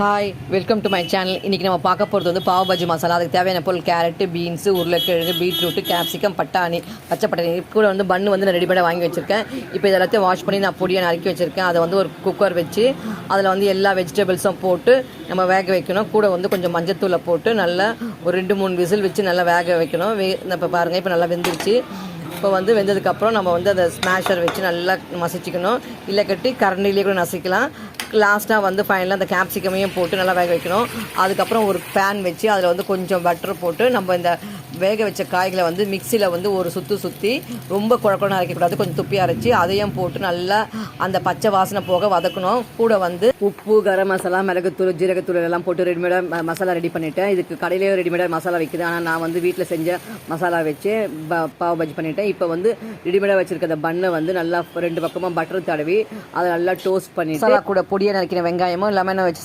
Hi, welcome to my channel. இன்றைக்கி நம்ம பார்க்க போகிறது வந்து பாவ் பஜ்ஜி மசாலா. அதுக்கு தேவையான பொருள் கேரட்டு, பீன்ஸு, உருளைக்கிழங்கு, பீட்ரூட்டு, கேப்சிகம், பட்டாணி, பச்சை பட்டாணி. கூட வந்து பன்னு வந்து நான் ரெடிமேடாக வாங்கி வச்சுருக்கேன். இப்போ இதெல்லாத்தையும் வாஷ் பண்ணி நான் பொடியை நறுக்கி வச்சுருக்கேன். அதை வந்து ஒரு குக்கர் வச்சு அதில் வந்து எல்லா வெஜிடபிள்ஸும் போட்டு நம்ம வேக வைக்கணும். கூட வந்து கொஞ்சம் மஞ்சத்தூளை போட்டு நல்லா ஒரு 2-3 விசில் வச்சு நல்லா வேக வைக்கணும். இப்போ பாருங்கள், இப்போ நல்லா வெந்துருச்சு. இப்போ வந்து வெந்ததுக்கப்புறம் நம்ம வந்து அதை ஸ்மாஷர் வச்சு நல்லா மசிச்சிக்கணும். இல்லை கட்டி கரண்டிலே கூட நசிக்கலாம். லாஸ்ட்டாக வந்து ஃபைனலாக அந்த கேப்சிகமையும் போட்டு நல்லா வேக வைக்கணும். அதுக்கப்புறம் ஒரு பேன் வச்சு அதில் வந்து கொஞ்சம் பட்டர் போட்டு நம்ம இந்த வேக வச்ச காய்களை வந்து மிக்சியில் வந்து ஒரு சுற்றி ரொம்ப குழக்கணும் அரைக்கக்கூடாது. கொஞ்சம் துப்பி அரைச்சி அதையும் போட்டு நல்லா அந்த பச்சை வாசனை போக வதக்கணும். கூட வந்து உப்பு, கரம் மசாலா, மிளகுத்தூள், ஜீரகத்தூள் எல்லாம் போட்டு ரெடிமேடாக மசாலா ரெடி பண்ணிவிட்டேன். இதுக்கு கடையிலேயே ரெடிமேடாக மசாலா வைக்குது. ஆனால் நான் வந்து வீட்டில் செஞ்ச மசாலா வச்சு பாவ் பஜ்ஜி பண்ணிவிட்டேன். இப்போ வந்து ரெடிமேடாக வச்சுருக்க அந்த பண்ணை வந்து நல்லா 2 பக்கமாக பட்டர் தடவி அதை நல்லா டோஸ்ட் பண்ணி மசாலா கூட பொடியை நறுக்கின வெங்காயமும் லெமனை வச்சு